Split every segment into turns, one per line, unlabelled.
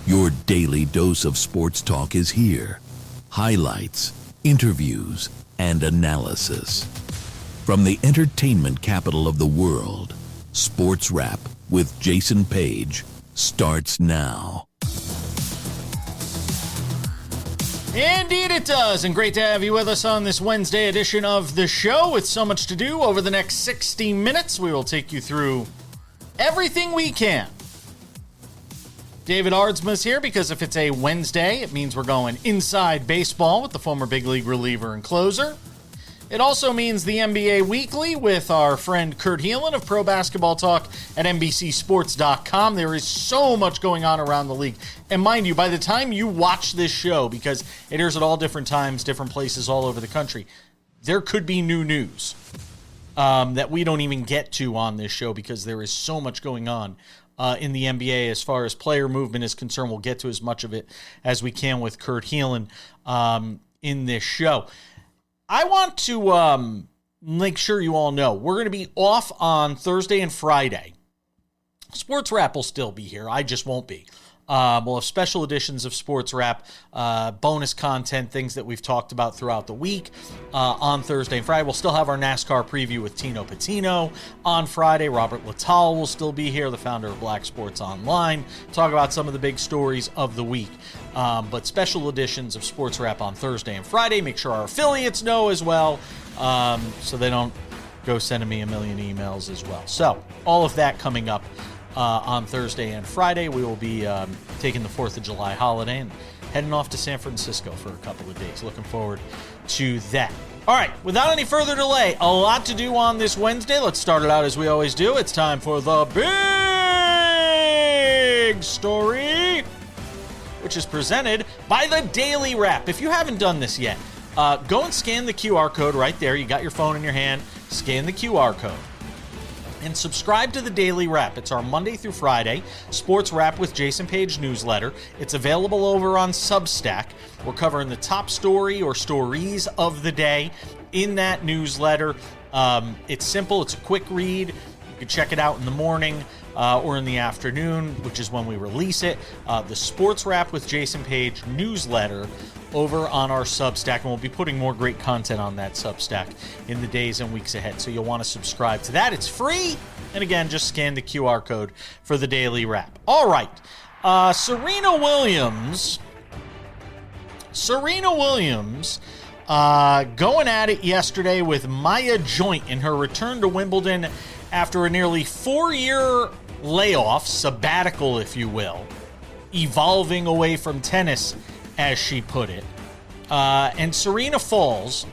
Your daily dose of sports talk is here. Highlights, interviews, and analysis. From the entertainment capital of the world, Sports Wrap with Jason Page starts now.
Indeed it does, and great to have you with us on this Wednesday edition of the show. With so much to do over the next 60 minutes, we will take you through everything we can. David Aardsma is here because if it's a Wednesday, it means we're going inside baseball with the former big league reliever and closer. It also means the NBA Weekly with our friend Kurt Helin of Pro Basketball Talk at NBCSports.com. There is so much going on around the league. And mind you, by the time you watch this show, because it airs at all different times, different places all over the country, there could be new news that we don't even get to on this show because there is so much going on in the NBA as far as player movement is concerned. We'll get to as much of it as we can with Kurt Helin in this show. I want to make sure you all know we're going to be off on Thursday and Friday. Sports Wrap will still be here. I just won't be. We'll have special editions of Sports Wrap, bonus content, things that we've talked about throughout the week on Thursday and Friday. We'll still have our NASCAR preview with Tino Patino on Friday. Robert Lital will still be here, the founder of Black Sports Online, talk about some of the big stories of the week. But special editions of Sports Wrap on Thursday and Friday. Make sure our affiliates know as well, so they don't go sending me a million emails as well. So all of that coming up on Thursday and Friday. We will be taking the 4th of July holiday and heading off to San Francisco for a couple of days. Looking forward to that. All right, without any further delay, a lot to do on this Wednesday. Let's start it out as we always do. It's time for the big story, which is presented by the Daily Wrap. If you haven't done this yet, go and scan the QR code right there. You got your phone in your hand. Scan the QR code. And subscribe to the Daily Wrap. It's our Monday through Friday Sports Wrap with Jason Page newsletter. It's available over on Substack. We're covering the top story or stories of the day in that newsletter. It's simple. It's a quick read. You can check it out in the morning or in the afternoon, which is when we release it. The Sports Wrap with Jason Page newsletter over on our Substack, and we'll be putting more great content on that Substack in the days and weeks ahead. So you'll want to subscribe to that. It's free. And again, just scan the QR code for the Daily Wrap. All right. Serena Williams going at it yesterday with Maya Joint in her return to Wimbledon after a nearly 4-year layoff, sabbatical, if you will, evolving away from tennis, as she put it. And Serena falls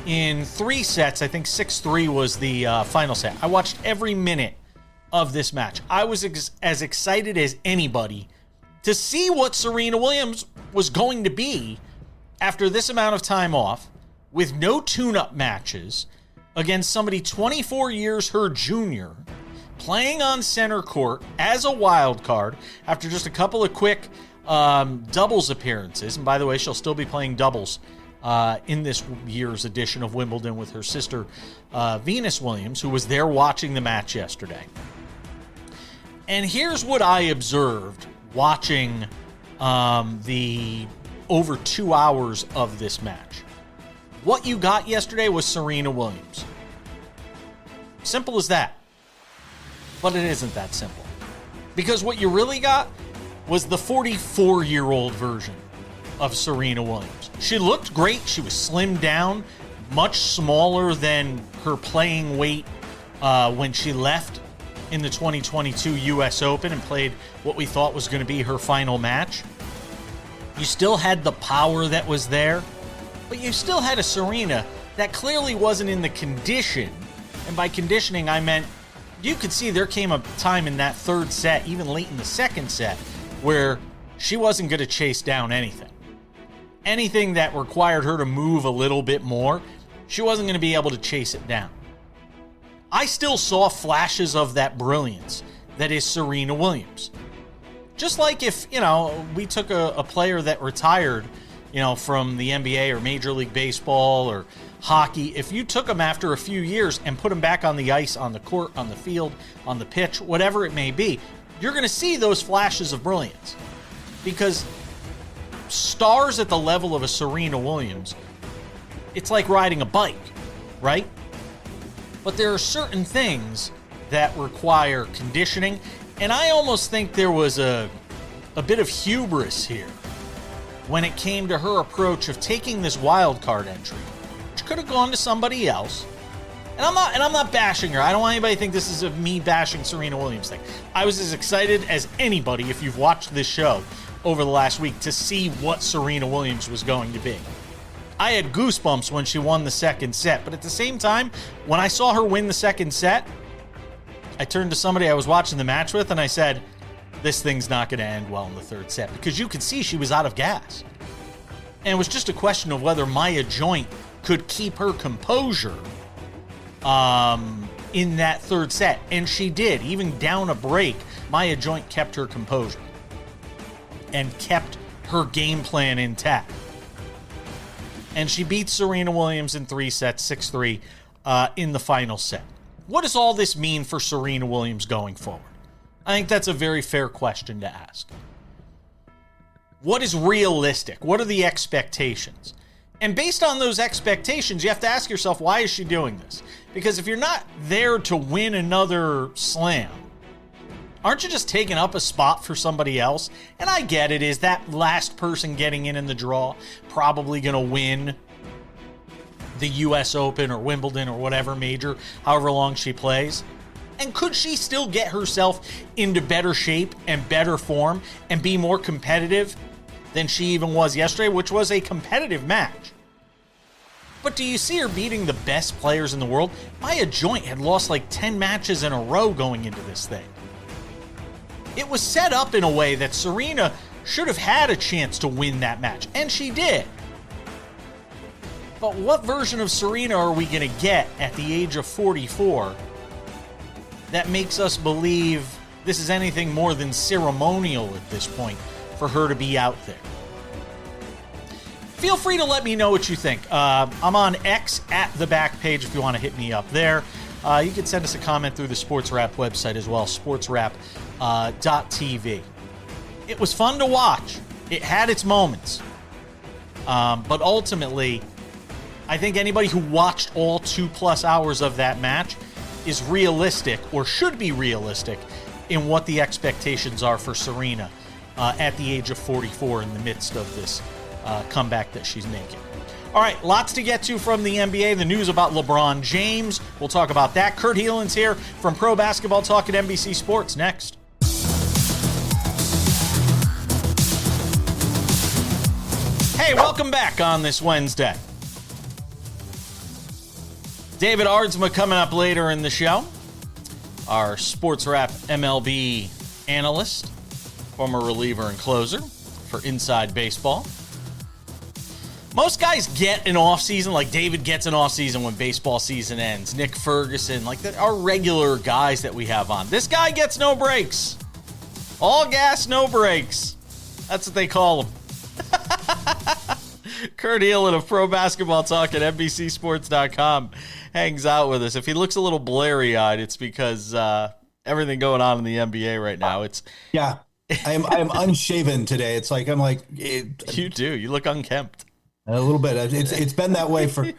in 3 sets. I think 6-3 was the final set. I watched every minute of this match. I was as excited as anybody to see what Serena Williams was going to be after this amount of time off, with no tune-up matches, against somebody 24 years her junior, playing on center court as a wild card after just a couple of quick doubles appearances. And by the way, she'll still be playing doubles in this year's edition of Wimbledon with her sister Venus Williams, who was there watching the match yesterday. And here's what I observed watching the over 2 hours of this match. What you got yesterday was Serena Williams. Simple as that. But it isn't that simple. Because what you really got was the 44-year-old version of Serena Williams. She looked great. She was slimmed down, much smaller than her playing weight when she left in the 2022 U.S. Open and played what we thought was going to be her final match. You still had the power that was there, but you still had a Serena that clearly wasn't in the condition. And by conditioning, I meant you could see there came a time in that third set, even late in the second set, where she wasn't going to chase down anything. Anything that required her to move a little bit more, she wasn't going to be able to chase it down. I still saw flashes of that brilliance that is Serena Williams. Just like if, we took a player that retired, from the NBA or Major League Baseball or hockey, if you took them after a few years and put them back on the ice, on the court, on the field, on the pitch, whatever it may be, you're going to see those flashes of brilliance. Because stars at the level of a Serena Williams, it's like riding a bike, right? But there are certain things that require conditioning, and I almost think there was a bit of hubris here when it came to her approach of taking this wild card entry, which could have gone to somebody else. And I'm not bashing her. I don't want anybody to think this is a me bashing Serena Williams thing. I was as excited as anybody, if you've watched this show over the last week, to see what Serena Williams was going to be. I had goosebumps when she won the second set, but at the same time, when I saw her win the second set, I turned to somebody I was watching the match with and I said, this thing's not going to end well in the third set, because you could see she was out of gas. And it was just a question of whether Maya Joint could keep her composure in that third set. And she did. Even down a break, Maya Joint kept her composure and kept her game plan intact. And she beat Serena Williams in 3 sets, 6-3, in the final set. What does all this mean for Serena Williams going forward? I think that's a very fair question to ask. What is realistic? What are the expectations? And based on those expectations, you have to ask yourself, why is she doing this? Because if you're not there to win another slam, aren't you just taking up a spot for somebody else? And I get it, is that last person getting in the draw probably going to win the U.S. Open or Wimbledon or whatever major, however long she plays? And could she still get herself into better shape and better form and be more competitive than she even was yesterday, which was a competitive match? But do you see her beating the best players in the world? Maya Joint had lost like 10 matches in a row going into this thing. It was set up in a way that Serena should have had a chance to win that match, and she did. But what version of Serena are we going to get at the age of 44 that makes us believe this is anything more than ceremonial at this point for her to be out there? Feel free to let me know what you think. I'm on X at the back page if you want to hit me up there. You can send us a comment through the Sports Wrap website as well, sportswrap.tv. It was fun to watch. It had its moments. But ultimately, I think anybody who watched all 2+ hours of that match is realistic, or should be realistic, in what the expectations are for Serena at the age of 44 in the midst of this comeback that she's making. All right, lots to get to from the NBA. The news about LeBron James. We'll talk about that. Kurt Helin's here from Pro Basketball Talk at NBC Sports next. Hey, welcome back on this Wednesday. David Aardsma coming up later in the show. Our Sports Wrap MLB analyst, former reliever and closer for Inside Baseball. Most guys get an offseason, like David gets an offseason when baseball season ends. Nick Ferguson, like that, our regular guys that we have on. This guy gets no breaks. All gas, no brakes. That's what they call him. Kurt Helin of Pro Basketball Talk at NBCSports.com hangs out with us. If he looks a little blurry-eyed, it's because everything going on in the NBA right now.
Yeah, I am unshaven today. It's like
you do. You look unkempt.
A little bit. It's been that way for.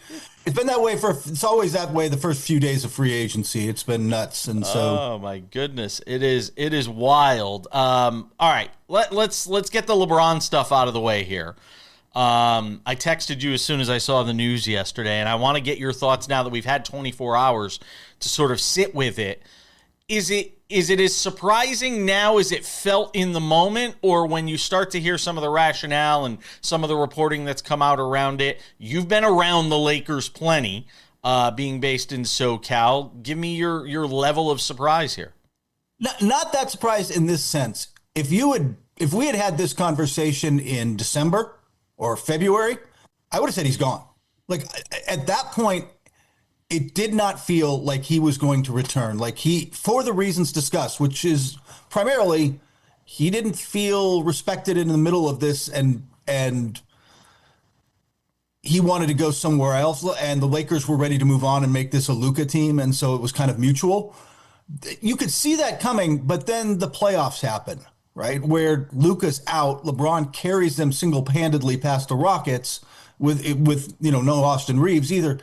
It's always that way. The first few days of free agency, it's been nuts, and so.
Oh my goodness, it is wild. All right, let's get the LeBron stuff out of the way here. I texted you as soon as I saw the news yesterday, and I want to get your thoughts now that we've had 24 hours to sort of sit with it. Is it as surprising now as it felt in the moment, or when you start to hear some of the rationale and some of the reporting that's come out around it? You've been around the Lakers plenty, being based in SoCal. Give me your level of surprise here.
Not that surprised in this sense. If we had this conversation in December or February, I would have said he's gone. Like, at that point, it did not feel like he was going to return. Like, for the reasons discussed, which is primarily he didn't feel respected in the middle of this, and he wanted to go somewhere else, and the Lakers were ready to move on and make this a Luka team, and so it was kind of mutual. You could see that coming, but then the playoffs happened. right? Where Luka's out, LeBron carries them single-handedly past the Rockets with no Austin Reeves either.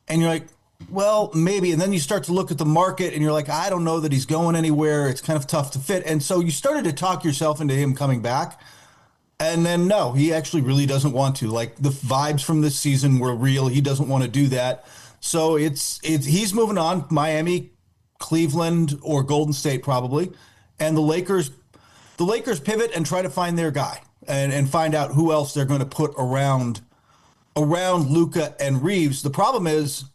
And you're like, well, maybe. And then you start to look at the market and you're like, I don't know that he's going anywhere. It's kind of tough to fit. And so you started to talk yourself into him coming back. And then, no, he actually really doesn't want to. Like, the vibes from this season were real. He doesn't want to do that. So he's moving on. Miami, Cleveland, or Golden State probably. And the Lakers pivot and try to find their guy and find out who else they're going to put around Luka and Reeves. The problem is,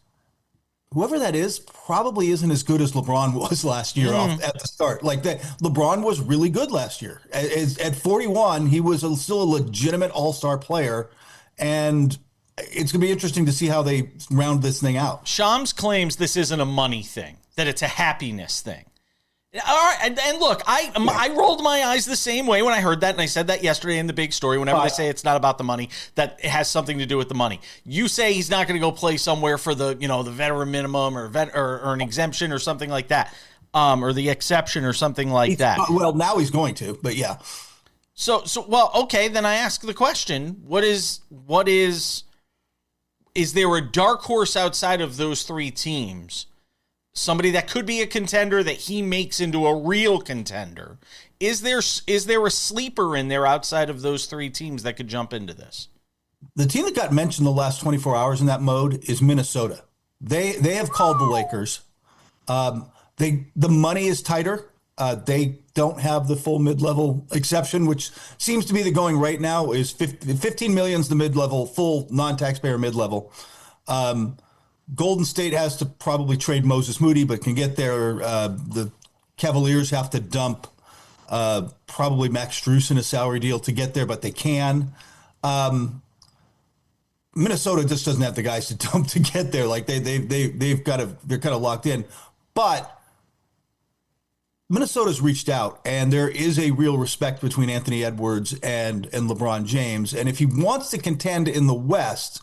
whoever that is probably isn't as good as LeBron was last year off at the start. Like that, LeBron was really good last year. At 41, he was still a legitimate all-star player, and it's going to be interesting to see how they round this thing out.
Shams claims this isn't a money thing, that it's a happiness thing. All right, and look, I rolled my eyes the same way when I heard that, and I said that yesterday in the big story. Whenever they say it's not about the money, that it has something to do with the money. You say he's not going to go play somewhere for the veteran minimum or an exemption or something like that, or the exception or something like that.
Well, now he's going to, but yeah.
So well, okay. Then I ask the question: is there a dark horse outside of those three teams? Somebody that could be a contender that he makes into a real contender. Is there a sleeper in there outside of those three teams that could jump into this?
The team that got mentioned the last 24 hours in that mode is Minnesota. They have called the Lakers. The money is tighter. They don't have the full mid-level exception, which seems to be the going right now is 15 million is the mid-level, full non-taxpayer mid-level. Golden State has to probably trade Moses Moody, but can get there. The Cavaliers have to dump probably Max Strus in a salary deal to get there, but they can. Minnesota just doesn't have the guys to dump to get there. Like they're kind of locked in, but Minnesota's reached out, and there is a real respect between Anthony Edwards and LeBron James. And if he wants to contend in the West,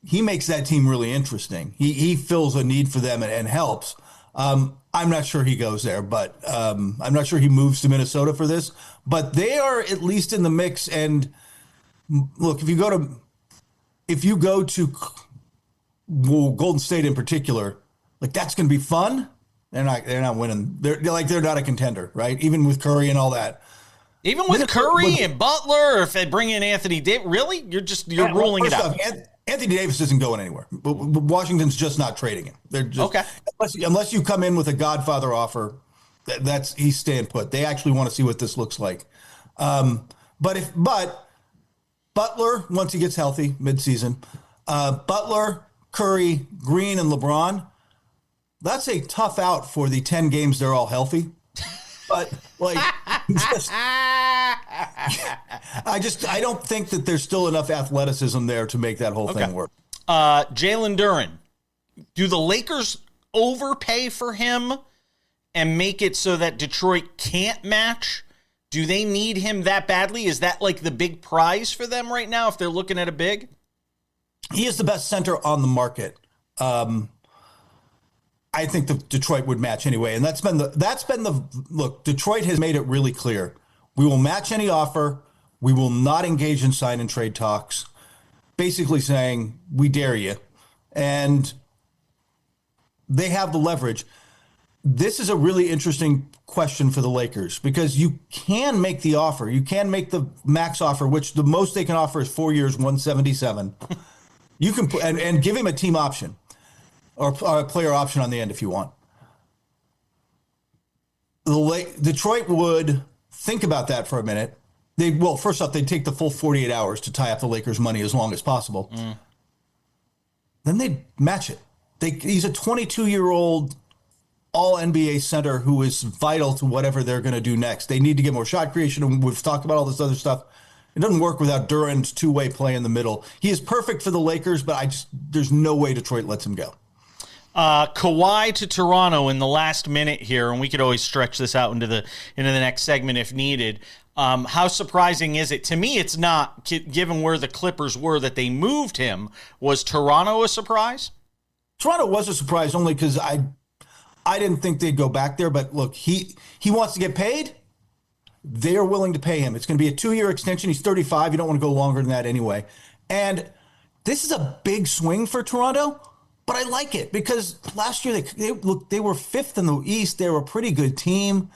he makes that team really interesting. He fills a need for them and helps. I'm not sure he goes there, but I'm not sure he moves to Minnesota for this. But they are at least in the mix. And look, if you go to Golden State in particular, like that's going to be fun. They're not winning. They're not a contender, right? Even with Curry and all that.
Even with Curry and Butler, or if they bring in Anthony Davis, really, you're ruling it out.
Anthony Davis isn't going anywhere. But Washington's just not trading him. They're just
okay.
Unless you come in with a Godfather offer, he's staying put. They actually want to see what this looks like. But Butler, once he gets healthy midseason, Butler, Curry, Green, and LeBron, that's a tough out for the 10 games they're all healthy. But I don't think that there's still enough athleticism there to make that whole thing work.
Jalen Duren, do the Lakers overpay for him and make it so that Detroit can't match? Do they need him that badly? Is that like the big prize for them right now if they're looking at a big?
He is the best center on the market. I think the Detroit would match anyway. And that's been the look, Detroit has made it really clear. We will match any offer. We will not engage in sign and trade talks. Basically saying, we dare you. And they have the leverage. This is a really interesting question for the Lakers because you can make the offer. You can make the max offer, which the most they can offer is 4 years, 177. You can and give him a team option. Or a player option on the end if you want. Detroit would think about that for a minute. First off, they'd take the full 48 hours to tie up the Lakers' money as long as possible. Then they'd match it. He's a 22-year-old all-NBA center who is vital to whatever they're going to do next. They need to get more shot creation, and we've talked about all this other stuff. It doesn't work without Duren's two-way play in the middle. He is perfect for the Lakers, but there's no way Detroit lets him go.
Kawhi to Toronto in the last minute here, and we could always stretch this out into the next segment if needed. How surprising is it? To me, it's not, given where the Clippers were that they moved him. Was Toronto a surprise?
Toronto was a surprise only because I didn't think they'd go back there. But look, he wants to get paid. they are willing to pay him. It's going to be a 2-year extension. He's 35. You don't want to go longer than that anyway. And this is a big swing for Toronto, but I like it because last year they were 5th in the East. They were a pretty good team,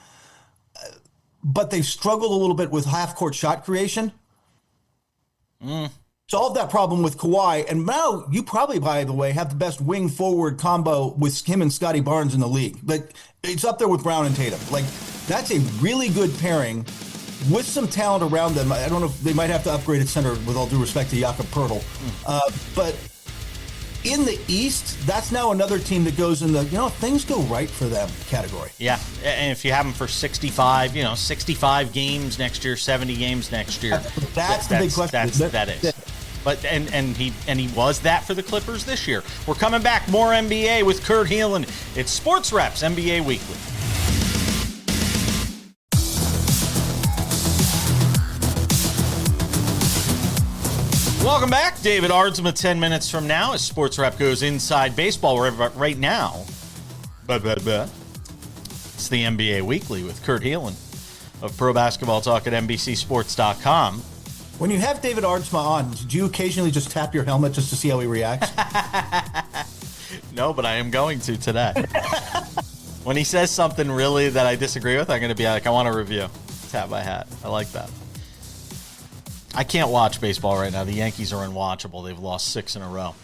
but they've struggled a little bit with half-court shot creation. Solved that problem with Kawhi, and now you probably, by the way, have the best wing-forward combo with him and Scotty Barnes in the league. Like, it's up there with Brown and Tatum. Like, that's a really good pairing with some talent around them. I don't know if they might have to upgrade at center, with all due respect to Jakob Poeltl. But in the East, that's now another team that goes in the, things go right for them category.
Yeah, and if you have them for 65, 65 games next year, 70 games next year.
That's the big question.
That is. But and he was that for the Clippers this year. We're coming back, more NBA with Kurt Helin. It's Sports Reps NBA Weekly. Welcome back. David Aardsma, 10 minutes from now, as Sports Rep goes inside baseball. Right now, it's the NBA Weekly with Kurt Helin of Pro Basketball Talk at NBCSports.com.
When you have David Aardsma on, do you occasionally just tap your helmet just to see how he reacts?
No, but I am going to today. When he says something really that I disagree with, I'm going to be like, I want a review. Tap my hat. I like that. I can't watch baseball right now. The Yankees are unwatchable. They've lost 6 in a row.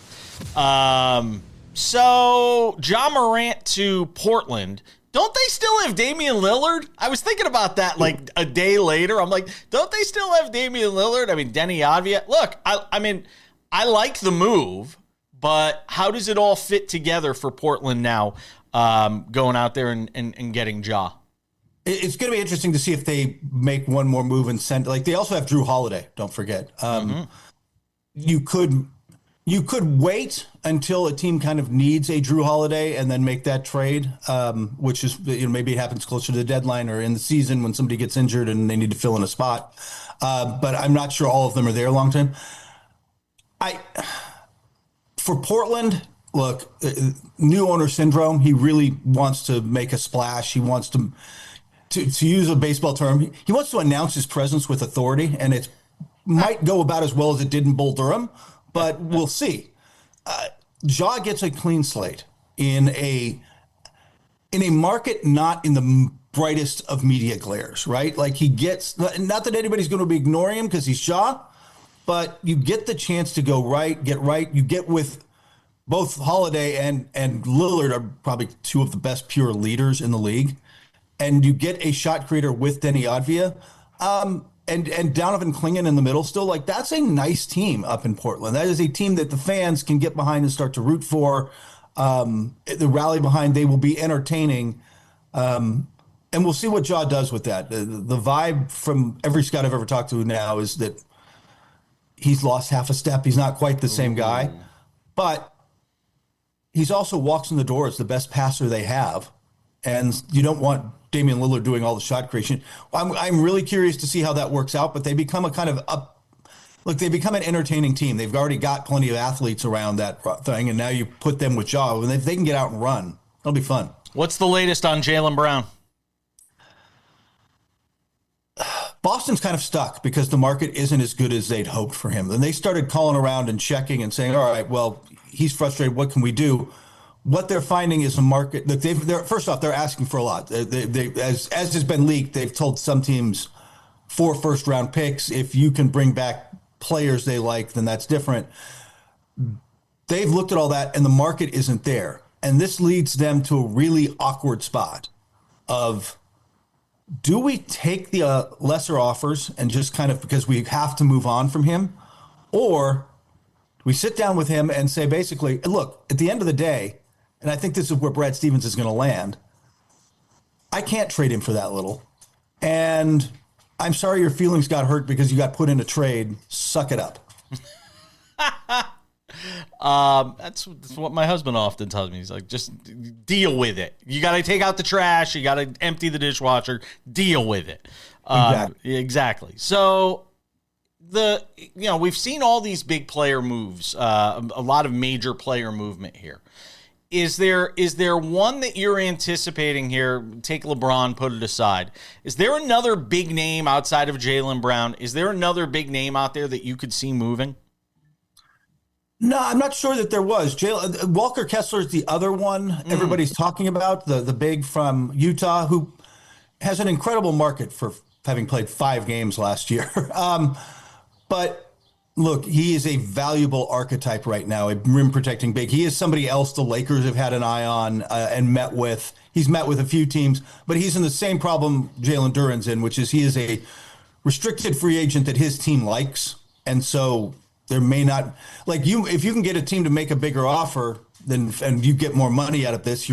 So, Ja Morant to Portland. Don't they still have Damian Lillard? I was thinking about that like a day later. I'm like, don't they still have Damian Lillard? I mean, Denny Avdia. Look, I like the move, but how does it all fit together for Portland now, going out there and getting Ja?
It's going to be interesting to see if they make one more move and send. Like, they also have Drew Holiday. Don't forget. You could wait until a team kind of needs a Drew Holiday and then make that trade, which is, maybe it happens closer to the deadline or in the season when somebody gets injured and they need to fill in a spot. But I'm not sure all of them are there long term. For Portland, look, new owner syndrome. He really wants to make a splash. He wants to use a baseball term, he wants to announce his presence with authority, and it might go about as well as it did in Bull Durham, but we'll see. Ja gets a clean slate in a market not in the brightest of media glares, right? Like, he gets, not that anybody's going to be ignoring him because he's Ja, but you get the chance to go right, get right. You get with both Holiday and Lillard are probably 2 of the best pure leaders in the league. And you get a shot creator with Denny Avdia, and Donovan Clingan in the middle still. Like, that's a nice team up in Portland. That is a team that the fans can get behind and start to root for. The rally behind, they will be entertaining. And we'll see what Ja does with that. The vibe from every scout I've ever talked to now is that he's lost half a step. He's not quite the same guy. But he's also walks in the door as the best passer they have. And you don't want Damian Lillard doing all the shot creation. I'm really curious to see how that works out, but they become a kind of they become an entertaining team. They've already got plenty of athletes around that thing, and now you put them with Ja, and if they can get out and run, it'll be fun.
What's the latest on Jaylen Brown?
Boston's kind of stuck because the market isn't as good as they'd hoped for him. Then they started calling around and checking and saying, all right, well, he's frustrated. What can we do? What they're finding is a market that first off, they're asking for a lot. They as has been leaked, they've told some teams 4 first-round picks. If you can bring back players they like, then that's different. They've looked at all that, and the market isn't there. And this leads them to a really awkward spot of, do we take the lesser offers and just kind of, because we have to move on from him, or we sit down with him and say, basically, look, at the end of the day, and I think this is where Brad Stevens is going to land, I can't trade him for that little. And I'm sorry your feelings got hurt because you got put in a trade. Suck it up.
That's what my husband often tells me. He's like, just deal with it. You got to take out the trash. You got to empty the dishwasher. Deal with it. Exactly. So we've seen all these big player moves, a lot of major player movement here. Is there one that you're anticipating here? Take LeBron, put it aside. Is there another big name outside of Jaylen Brown? Is there another big name out there that you could see moving?
No, I'm not sure that there was. Walker Kessler is the other one everybody's talking about, the big from Utah, who has an incredible market for having played 5 games last year. But look, he is a valuable archetype right now, a rim protecting big. He is somebody else the Lakers have had an eye on and met with. He's met with a few teams, but he's in the same problem Jalen Duren's in, which is he is a restricted free agent that his team likes. And so there may not, like, if you can get a team to make a bigger offer, then and you get more money out of this,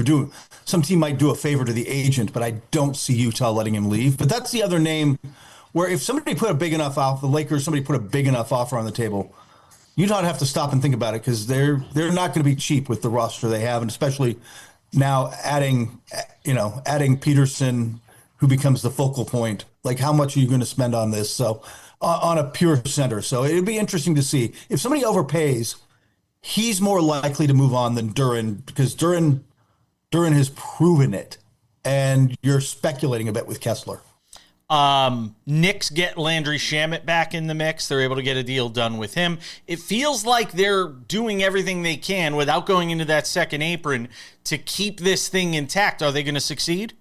some team might do a favor to the agent, but I don't see Utah letting him leave. But that's the other name where if somebody put a big enough offer, the Lakers, somebody put a big enough offer on the table, Utah would have to stop and think about it, because they're not going to be cheap with the roster they have, and especially now adding Peterson, who becomes the focal point. Like, how much are you going to spend on this? So on a pure center. So it'd be interesting to see if somebody overpays. He's more likely to move on than Duren, because Duren has proven it, and you're speculating a bit with Kessler.
Knicks get Landry Shamet back in the mix. They're able to get a deal done with him. It feels like they're doing everything they can without going into that second apron to keep this thing intact. Are they going to succeed?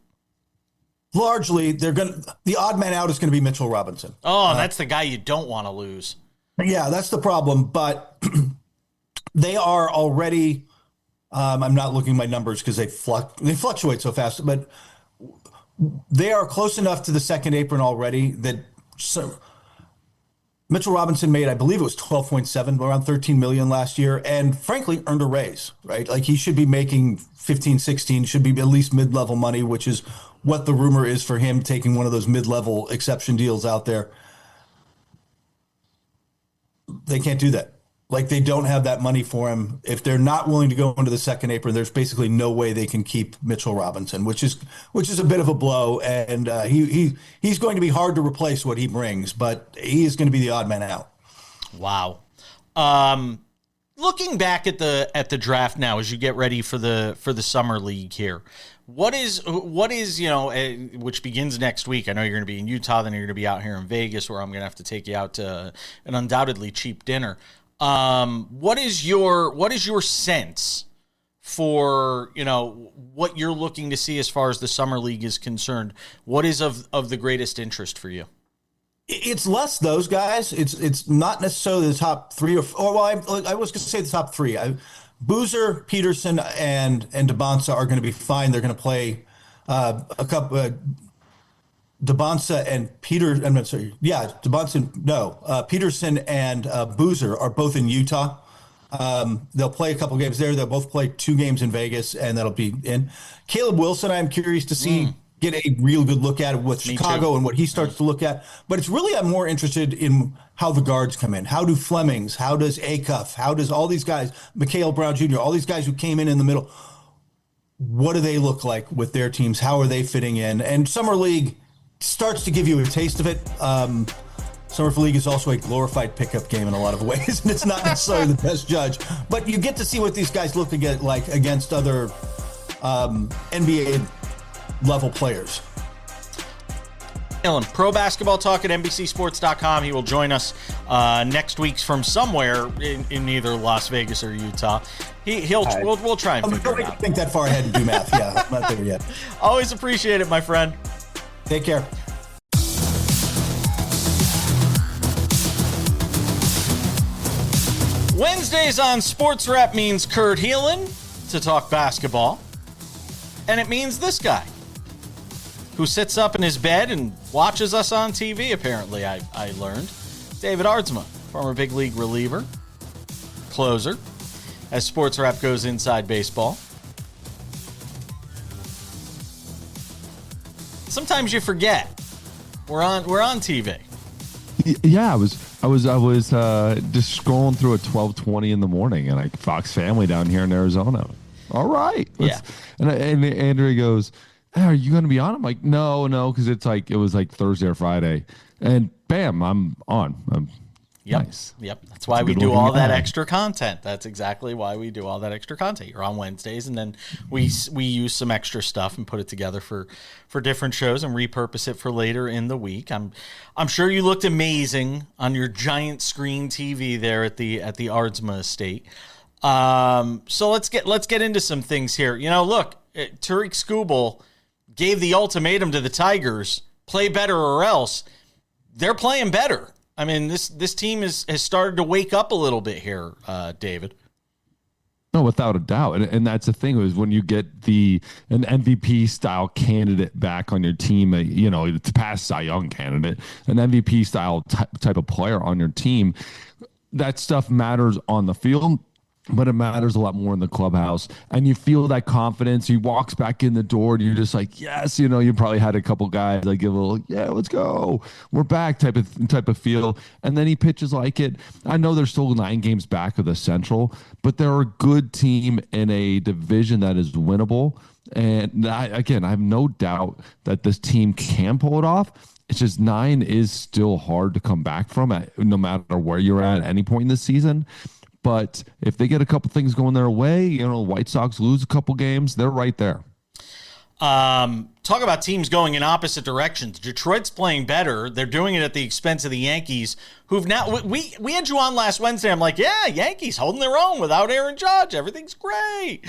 Largely, the odd man out is going to be Mitchell Robinson.
Oh, that's the guy you don't want to lose.
Yeah, that's the problem. But they are already, I'm not looking at my numbers because they fluctuate so fast, but they are close enough to the second apron already that Mitchell Robinson made, I believe it was 12.7, around 13 million last year, and frankly earned a raise, right? Like, he should be making 15, 16, should be at least mid-level money, which is what the rumor is for him, taking one of those mid-level exception deals out there. They can't do that. Like, they don't have that money for him. If they're not willing to go into the second apron, there's basically no way they can keep Mitchell Robinson, which is a bit of a blow. And he's going to be hard to replace what he brings, but he is going to be the odd man out.
Wow. Looking back at the draft now, as you get ready for the summer league here, what is which begins next week. I know you're going to be in Utah, then you're going to be out here in Vegas, where I'm going to have to take you out to an undoubtedly cheap dinner. What is your sense for, what you're looking to see as far as the summer league is concerned? What is of the greatest interest for you?
It's less those guys. It's not necessarily the top 3 or 4. Well, I was going to say the top 3. Boozer, Peterson, and DeBonsa are going to be fine. They're going to play a couple. DeBonsa and Peterson and Boozer are both in Utah. They'll play a couple games there. They'll both play 2 games in Vegas, and that'll be in. Caleb Wilson, I'm curious to see get a real good look at with Chicago and what he starts to look at. But it's really, I'm more interested in how the guards come in. How do Flemings? How does Acuff? How does all these guys, Mikhail Brown Jr., all these guys who came in the middle, what do they look like with their teams? How are they fitting in? And Summer League starts to give you a taste of it. Summer League is also a glorified pickup game in a lot of ways, and it's not necessarily the best judge. But you get to see what these guys look like against other NBA level players.
Helin, pro basketball talk at NBCSports.com. He will join us next week from somewhere in either Las Vegas or Utah. We'll try and figure it out.
Think that far ahead and do math. Yeah, I'm not there yet.
Always appreciate it, my friend.
Take care.
Wednesdays on Sports Rep means Kurt Helin to talk basketball. And it means this guy, who sits up in his bed and watches us on TV, apparently, I learned. David Aardsma, former big league reliever, closer, as Sports Rep goes inside baseball. Sometimes you forget we're on TV.
Yeah, I was just scrolling through at 12:20 in the morning, and Fox Family down here in Arizona. All right, and Andrea goes, hey, "Are you going to be on?" I'm like, "No," because it was like Thursday or Friday, and bam, I'm on.
Yep.
Nice.
Yep. That's why we do all that extra content. That's exactly why we do all that extra content. You're on Wednesdays, and then we use some extra stuff and put it together for different shows and repurpose it for later in the week. I'm sure you looked amazing on your giant screen TV there at the Aardsma estate. So let's get into some things here. Look, Tariq Skubal gave the ultimatum to the Tigers: play better or else. They're playing better. I mean, this team has started to wake up a little bit here, David.
No, without a doubt. And that's the thing, is when you get an MVP style candidate back on your team, it's past Cy Young candidate, an MVP style type of player on your team, that stuff matters on the field, but it matters a lot more in the clubhouse. And you feel that confidence. He walks back in the door and you're just like, yes, you probably had a couple guys like give a little, yeah, let's go, we're back type of feel. And then he pitches like it. I know they're still 9 games back of the Central, but they're a good team in a division that is winnable. And I have no doubt that this team can pull it off. It's just 9 is still hard to come back from, no matter where you're at any point in the season. But if they get a couple things going their way, White Sox lose a couple games, they're right there.
Talk about teams going in opposite directions. Detroit's playing better. They're doing it at the expense of the Yankees, who've now we had you on last Wednesday. I'm like, yeah, Yankees holding their own without Aaron Judge. Everything's great.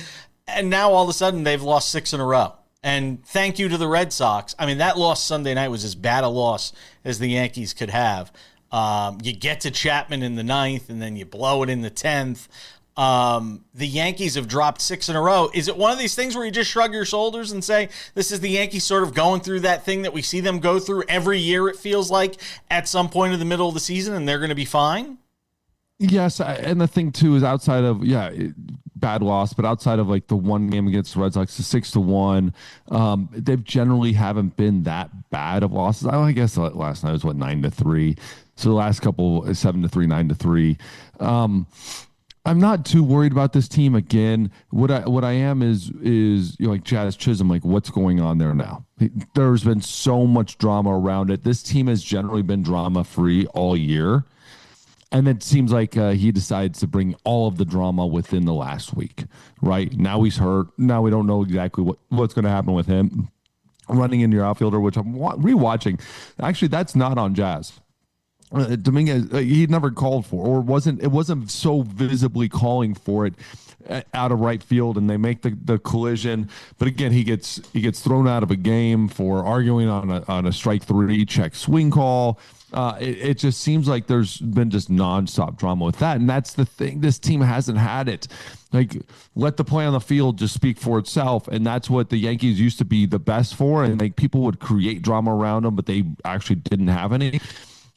And now all of a sudden they've lost 6 in a row. And thank you to the Red Sox. I mean, that loss Sunday night was as bad a loss as the Yankees could have. You get to Chapman in the 9th, and then you blow it in the 10th. The Yankees have dropped 6 in a row. Is it one of these things where you just shrug your shoulders and say, this is the Yankees sort of going through that thing that we see them go through every year, it feels like, at some point in the middle of the season, and they're going to be fine?
Yes, and the thing, too, is outside of, bad loss, but outside of like the one game against the Red Sox, the 6-1, they've generally haven't been that bad of losses. I guess last night was 9-3. So the last couple 7-3, 9-3. I'm not too worried about this team. Again, what I am is like Jazz Chisholm, like what's going on there now? There's been so much drama around it. This team has generally been drama free all year. And it seems like he decides to bring all of the drama within the last week, right? Now he's hurt. Now we don't know exactly what's going to happen with him. Running into your outfielder, which I'm rewatching. Actually, that's not on Jazz. Dominguez, he never called for, or it wasn't so visibly calling for it out of right field, and they make the collision. But again, he gets thrown out of a game for arguing on a strike 3 check swing call. It just seems like there's been just nonstop drama with that, and that's the thing. This team hasn't had it. Like, let the play on the field just speak for itself, and that's what the Yankees used to be the best for. And like people would create drama around them, but they actually didn't have any.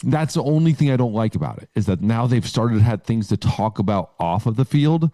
That's the only thing I don't like about it, is that now they've started to have things to talk about off of the field,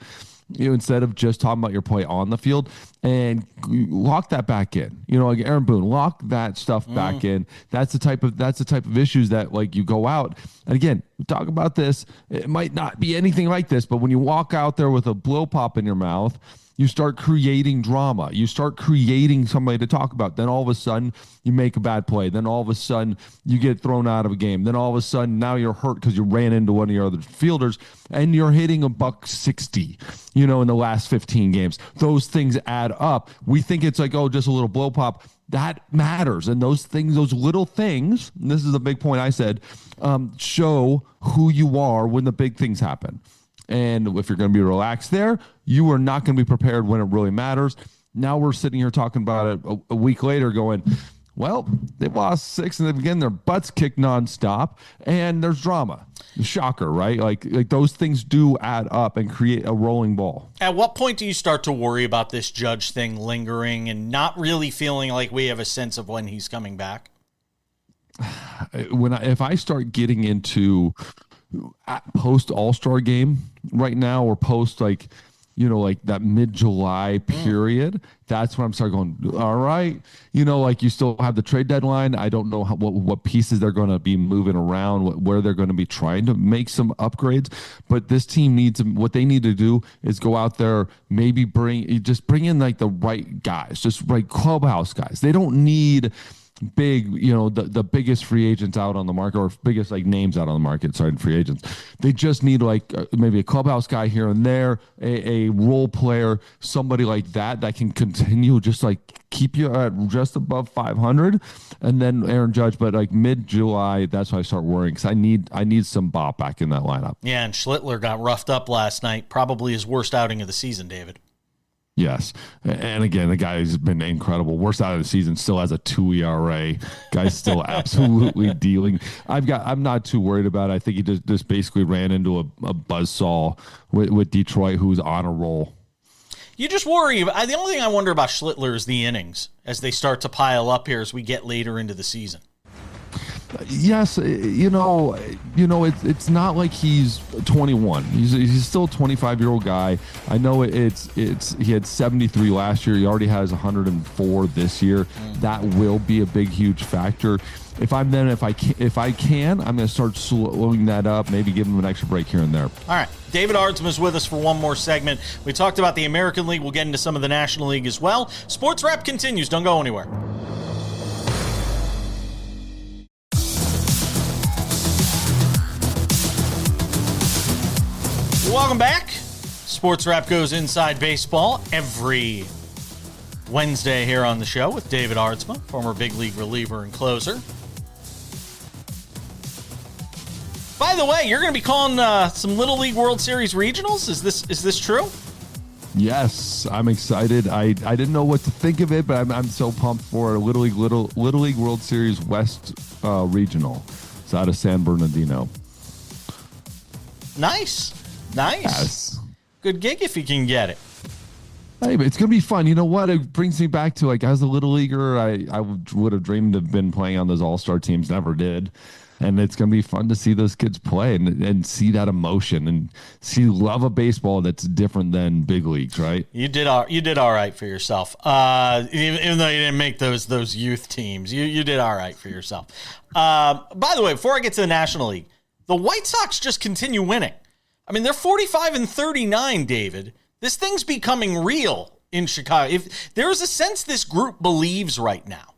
instead of just talking about your play on the field, and lock that back in. Like Aaron Boone, lock that stuff back in. That's the type of issues that like you go out. And again, we talk about this. It might not be anything like this, but when you walk out there with a blow pop in your mouth, you start creating drama. You start creating somebody to talk about. Then all of a sudden, you make a bad play. Then all of a sudden, you get thrown out of a game. Then all of a sudden, now you're hurt because you ran into one of your other fielders, and you're hitting $160, in the last 15 games. Those things add up. We think it's like, just a little blow pop. That matters. And those little things, and this is a big point I said, show who you are when the big things happen. And if you're going to be relaxed there, you are not going to be prepared when it really matters. Now we're sitting here talking about it a week later going, well, they've lost 6 and they've getting their butts kicked nonstop, and there's drama. Shocker, right? Like those things do add up and create a rolling ball. At
what point do you start to worry about this Judge thing lingering and not really feeling like we have a sense of when he's coming back?
If I start getting into post All-Star game right now, or post like that mid-July period, that's when I'm starting going, all right, like you still have the trade deadline. I don't know what pieces they're going to be moving around, where they're going to be trying to make some upgrades. But this team what they need to do is go out there, maybe bring in like the right guys, just right clubhouse guys. They don't need big, the biggest free agents out on the market, or biggest like names out on the market. Sorry, free agents. They just need like maybe a clubhouse guy here and there, a role player, somebody like that can continue just like keep you at just above 500, and then Aaron Judge. But like mid-July, that's why I start worrying, because I need some bop back in that lineup.
Yeah, and Schlittler got roughed up last night. Probably his worst outing of the season, David.
Yes. And again, the guy's been incredible. Worst out of the season, still has a 2 ERA. Guy's still absolutely dealing. I'm not too worried about it. I think he just basically ran into a buzzsaw with Detroit, who's on a roll.
You just worry. The only thing I wonder about Schlittler is the innings as they start to pile up here as we get later into the season.
Yes, it's not like he's 21. He's still a 25-year-old guy. I know he had 73 last year. He already has 104 this year. That will be a big, huge factor. If I can, I'm going to start slowing that up. Maybe give him an extra break here and there.
All right, David Aardsma is with us for one more segment. We talked about the American League. We'll get into some of the National League as well. Sports Wrap continues. Don't go anywhere. Welcome back. Sports Wrap goes inside baseball every Wednesday here on the show with David Aardsma, former big league reliever and closer. By the way, you're going to be calling some Little League World Series regionals. Is this true?
Yes, I'm excited. I didn't know what to think of it, but I'm so pumped for a Little League World Series West regional. It's out of San Bernardino.
Nice.
Yes.
Good gig if you can get it.
Hey, but it's going to be fun. You know what? It brings me back to, like, as a little leaguer, I would have dreamed of been playing on those all-star teams, never did. And it's going to be fun to see those kids play and see that emotion and see love of baseball that's different than big leagues, right?
You did all right for yourself. Even though you didn't make those youth teams, you did all right for yourself. By the way, before I get to the National League, the White Sox just continue winning. I mean, they're 45-39, David. This thing's becoming real in Chicago. If there's a sense this group believes right now.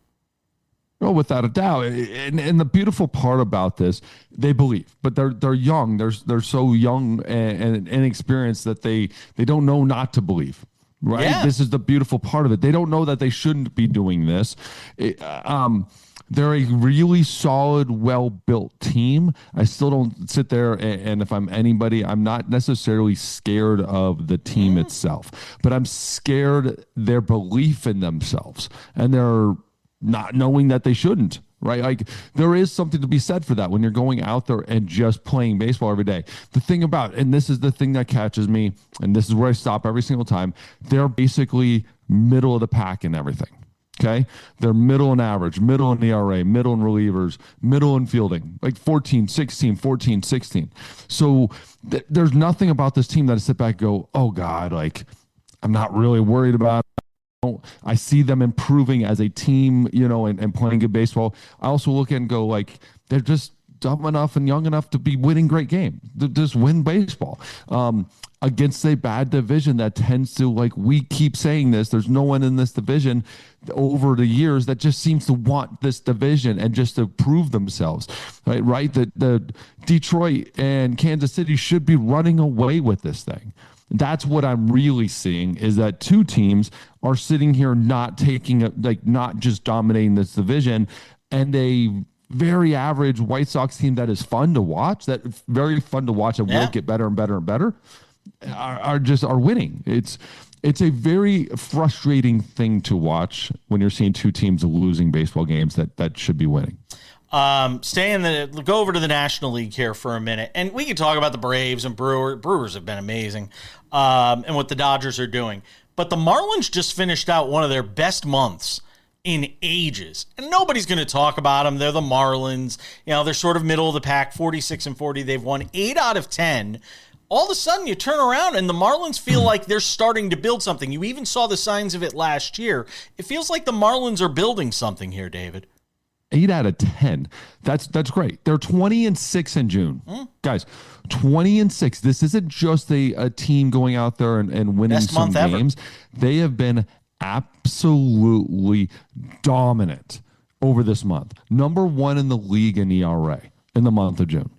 Oh, without a doubt. And the beautiful part about this, they believe, but they're young. They're so young and inexperienced that they don't know not to believe. Right? Yeah. This is the beautiful part of it. They don't know that they shouldn't be doing this. They're a really solid, well-built team. I still don't sit there and if I'm anybody, I'm not necessarily scared of the team itself, but I'm scared their belief in themselves and their not knowing that they shouldn't, right? Like, there is something to be said for that when you're going out there and just playing baseball every day. The thing about, and this is the thing that catches me, and this is where I stop every single time, they're basically middle of the pack in everything. Okay, they're middle and average, middle in ERA, middle in relievers, middle in fielding, like 14, 16, 14, 16. So there's nothing about this team that I sit back and go, oh God, like, I'm not really worried about it. I see them improving as a team, and playing good baseball. I also look at and go, like, they're just dumb enough and young enough to be winning great games, to just win baseball. Against a bad division that tends to, like, we keep saying this, there's no one in this division over the years that just seems to want this division and just to prove themselves, right? The Detroit and Kansas City should be running away with this thing. That's what I'm really seeing, is that two teams are sitting here not just dominating this division, and a very average White Sox team that is fun to watch, that very fun to watch, and will get better and better and better, are winning. It's a very frustrating thing to watch when you're seeing two teams losing baseball games that should be winning.
Go over to the National League here for a minute, and we can talk about the Braves and Brewers. Brewers have been amazing, and what the Dodgers are doing. But the Marlins just finished out one of their best months in ages, and nobody's going to talk about them. They're the Marlins. They're sort of middle of the pack, 46-40. They've won 8 out of 10. All of a sudden, you turn around and the Marlins feel like they're starting to build something. You even saw the signs of it last year. It feels like the Marlins are building something here, David.
8 out of 10. That's great. They're 20-6 in June. Guys, 20-6. This isn't just a team going out there and winning
Best
some games. Ever. They have been absolutely dominant over this month. Number 1 in the league in ERA in the month of June.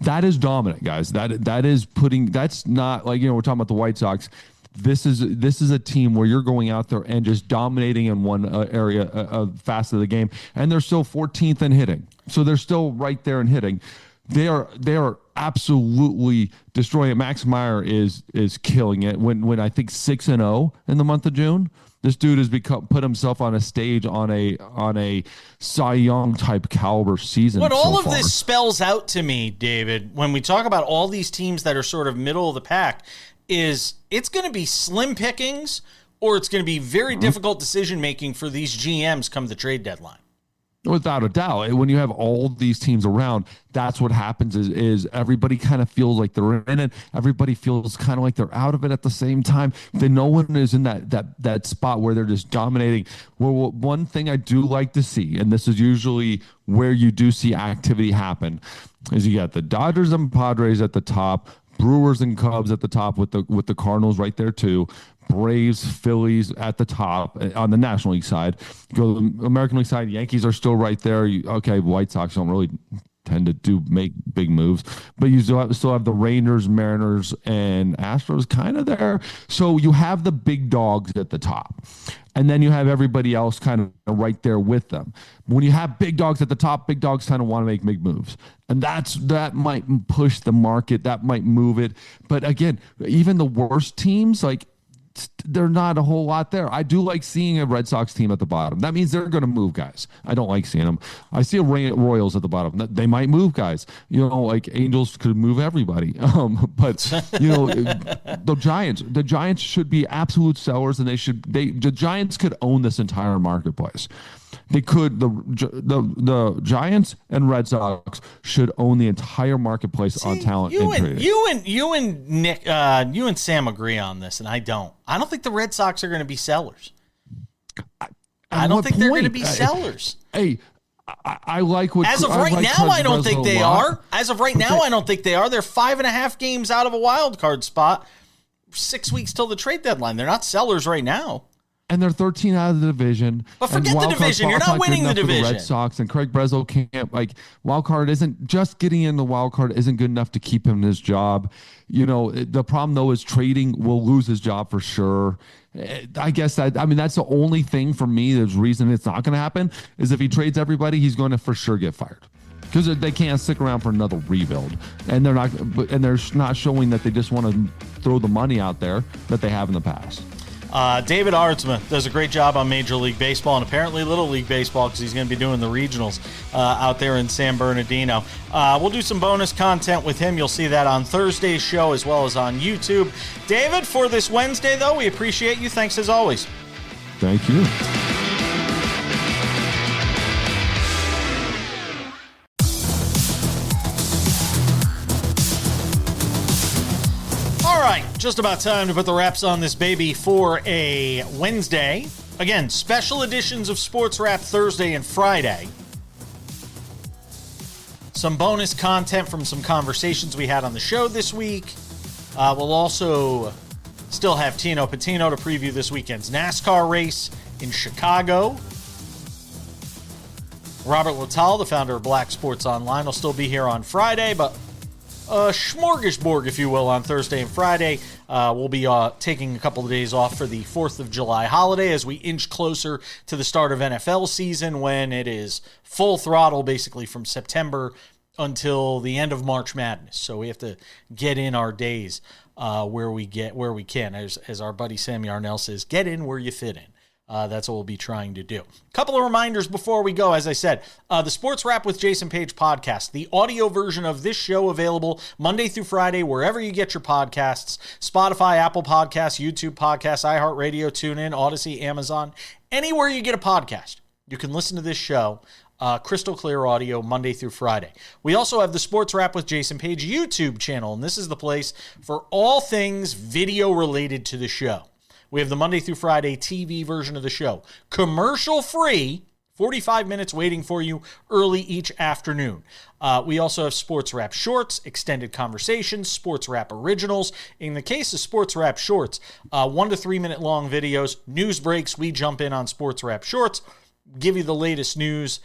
That is dominant, guys. That's not like, we're talking about the White Sox. This is a team where you're going out there and just dominating in one area of facet of the game, and they're still 14th in hitting. So they're still right there in hitting. They are absolutely destroying it. Max Meyer is killing it. When I think 6-0 in the month of June, this dude has put himself on a stage on a Cy Young type caliber season.
What all of this spells out to me, David, when we talk about all these teams that are sort of middle of the pack, is it's going to be slim pickings, or it's going to be very difficult decision making for these GMs come the trade deadline.
Without a doubt, when you have all these teams around, that's what happens is everybody kind of feels like they're in it. Everybody feels kind of like they're out of it at the same time. Then no one is in that spot where they're just dominating. Well, one thing I do like to see, and this is usually where you do see activity happen, is you got the Dodgers and Padres at the top, Brewers and Cubs at the top with the Cardinals right there too. Braves, Phillies at the top on the National League side. Go to the American League side, Yankees are still right there. White Sox don't really tend to make big moves, but you still have the Rangers, Mariners, and Astros kind of there. So you have the big dogs at the top, and then you have everybody else kind of right there with them. When you have big dogs at the top, big dogs kind of want to make big moves, and that might push the market, that might move it. But again, even the worst teams, like, they're not a whole lot there. I do like seeing a Red Sox team at the bottom. That means they're going to move guys. I don't like seeing them. I see a Royals at the bottom. They might move guys. Like Angels could move everybody. But the Giants should be absolute sellers, and the Giants could own this entire marketplace. They could. The Giants and Red Sox should own the entire marketplace on talent and trading.
You and Nick, you and Sam agree on this, and I don't. I don't think the Red Sox are going to be sellers. I don't think they're going to be sellers.
I like what.
As of right now, I don't think they are. As of right now, I don't think they are. They're 5.5 games out of a wild card spot. 6 weeks till the trade deadline. They're not sellers right now.
And they're 13 out of the division.
But forget the division. You're not winning the division.
The Red Sox and Craig Breslow can't, wild card isn't just getting in the wild card isn't good enough to keep him in his job. The problem though is trading will lose his job for sure. I guess that's the only thing for me. The reason it's not going to happen is if he trades everybody, he's going to for sure get fired. Because they can't stick around for another rebuild, and they're not showing that they just want to throw the money out there that they have in the past.
David Aardsma does a great job on Major League Baseball and apparently Little League Baseball because he's going to be doing the regionals out there in San Bernardino. We'll do some bonus content with him. You'll see that on Thursday's show as well as on YouTube. David, for this Wednesday, though, we appreciate you. Thanks as always.
Thank you.
Just about time to put the wraps on this baby for a Wednesday. Again, special editions of Sports Wrap Thursday and Friday. Some bonus content from some conversations we had on the show this week. We'll also still have Tino Patino to preview this weekend's NASCAR race in Chicago. Robert Littell, the founder of Black Sports Online, will still be here on Friday, but a smorgasbord, if you will, on Thursday and Friday. We'll be taking a couple of days off for the 4th of July holiday as we inch closer to the start of NFL season when it is full throttle basically from September until the end of March Madness. So we have to get in our days where we can. As our buddy Sam Yarnell says, get in where you fit in. That's what we'll be trying to do. A couple of reminders before we go. As I said, the Sports Wrap with Jason Page podcast, the audio version of this show available Monday through Friday, wherever you get your podcasts, Spotify, Apple Podcasts, YouTube Podcasts, iHeartRadio, TuneIn, Odyssey, Amazon, anywhere you get a podcast. You can listen to this show, crystal clear audio, Monday through Friday. We also have the Sports Wrap with Jason Page YouTube channel, and this is the place for all things video related to the show. We have the Monday through Friday TV version of the show. Commercial-free, 45 minutes waiting for you early each afternoon. We also have Sports Wrap Shorts, extended conversations, Sports Wrap Originals. In the case of Sports Wrap Shorts, 1 to 3 minute long videos, news breaks, we jump in on Sports Wrap Shorts. give you the latest news,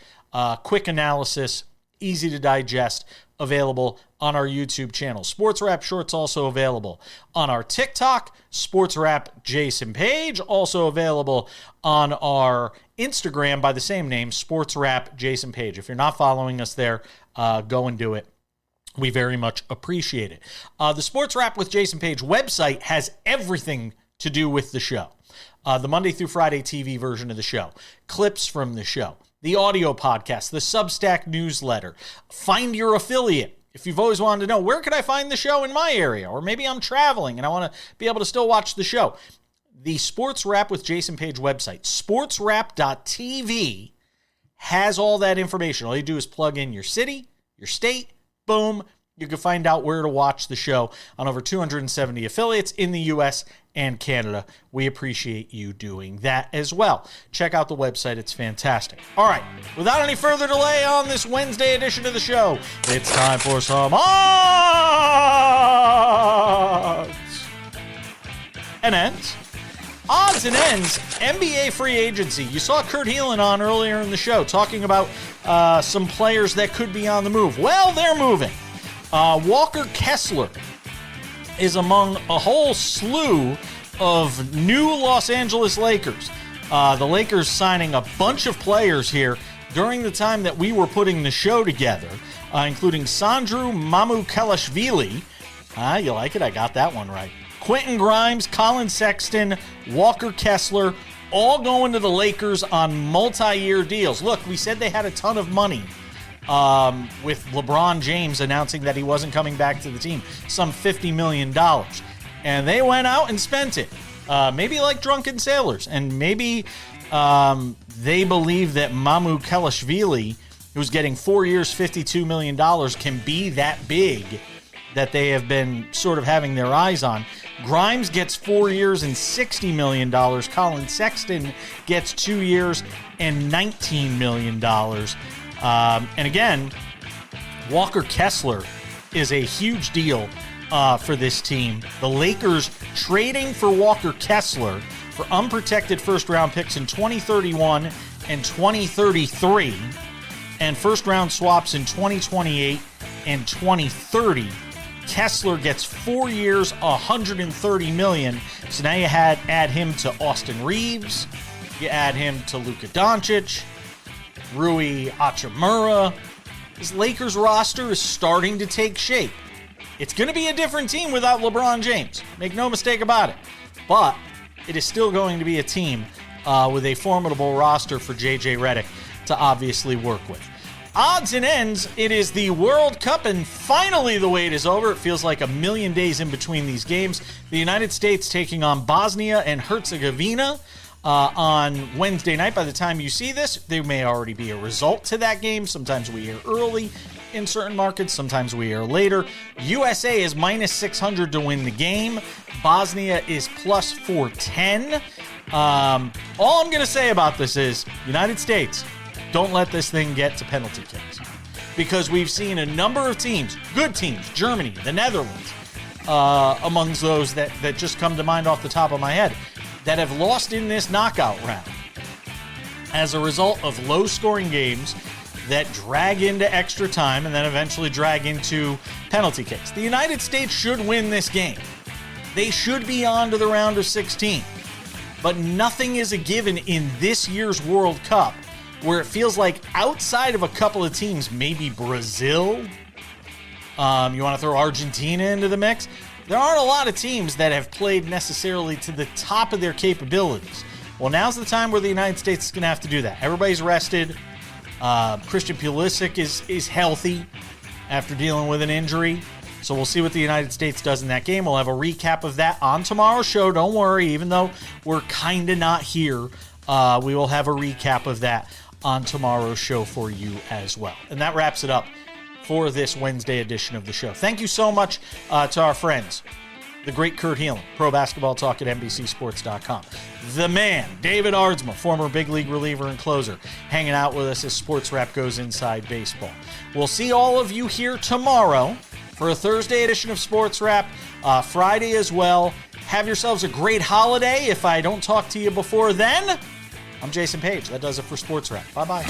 quick analysis, easy to digest, available on our YouTube channel. Sports Wrap Shorts also available on our TikTok. Sports Wrap Jason page also available on our Instagram by the same name, Sports Wrap Jason page. If you're not following us there, go and do it. We very much appreciate it. The Sports Wrap with Jason page website has everything to do with the show. The Monday through Friday TV version of the show, clips from the show, the audio podcast, the Substack newsletter, find your affiliate. If you've always wanted to know, where could I find the show in my area? Or maybe I'm traveling and I want to be able to still watch the show. The Sports Wrap with Jason page website, sportswrap.tv, has all that information. All you do is plug in your city, your state, boom, you can find out where to watch the show on over 270 affiliates in the U.S. and Canada. We appreciate you doing that as well. Check out the website. It's fantastic. All right, without any further delay on this Wednesday edition of the show, it's time for some odds and ends. Odds and ends, NBA free agency. You saw Kurt Helin on earlier in the show talking about some players that could be on the move. Well, they're moving. Walker Kessler is among a whole slew of new Los Angeles Lakers. The Lakers signing a bunch of players here during the time that we were putting the show together, including Sandro Mamukelashvili. You like it? I got that one right. Quentin Grimes, Colin Sexton, Walker Kessler, all going to the Lakers on multi-year deals. Look, we said they had a ton of money with LeBron James announcing that he wasn't coming back to the team, some $50 million. And they went out and spent it, maybe like drunken sailors. And maybe they believe that Mamukelashvili, who's getting 4 years, $52 million, can be that big that they have been sort of having their eyes on. Grimes gets 4 years and $60 million. Colin Sexton gets 2 years and $19 million. And again, Walker Kessler is a huge deal for this team. The Lakers trading for Walker Kessler for unprotected first-round picks in 2031 and 2033, and first-round swaps in 2028 and 2030. Kessler gets 4 years, $130 million. So now you add him to Austin Reeves. You add him to Luka Doncic, Rui Hachimura. This Lakers roster is starting to take shape. It's going to be a different team without LeBron James. Make no mistake about it. But it is still going to be a team with a formidable roster for J.J. Redick to obviously work with. Odds and ends, it is the World Cup, and finally the wait is over. It feels like a million days in between these games. The United States taking on Bosnia and Herzegovina on Wednesday night. By the time you see this, there may already be a result to that game. Sometimes we hear early in certain markets. Sometimes we hear later. USA is minus 600 to win the game. Bosnia is plus 410. All I'm going to say about this is, United States, don't let this thing get to penalty kicks. Because we've seen a number of teams, good teams, Germany, the Netherlands, amongst those that just come to mind off the top of my head, that have lost in this knockout round as a result of low-scoring games that drag into extra time and then eventually drag into penalty kicks. The United States should win this game. They should be on to the round of 16. But nothing is a given in this year's World Cup, where it feels like outside of a couple of teams, maybe Brazil, you want to throw Argentina into the mix, there aren't a lot of teams that have played necessarily to the top of their capabilities. Well, now's the time where the United States is going to have to do that. Everybody's rested. Christian Pulisic is healthy after dealing with an injury. So we'll see what the United States does in that game. We'll have a recap of that on tomorrow's show. Don't worry, even though we're kind of not here, we will have a recap of that on tomorrow's show for you as well. And that wraps it up for this Wednesday edition of the show. Thank you so much to our friends, the great Kurt Helin, Pro Basketball Talk at NBCSports.com. The man, David Aardsma, former big league reliever and closer, hanging out with us as Sports Wrap goes inside baseball. We'll see all of you here tomorrow for a Thursday edition of Sports Wrap, Friday as well. Have yourselves a great holiday. If I don't talk to you before then, I'm Jason Page. That does it for Sports Wrap. Bye-bye.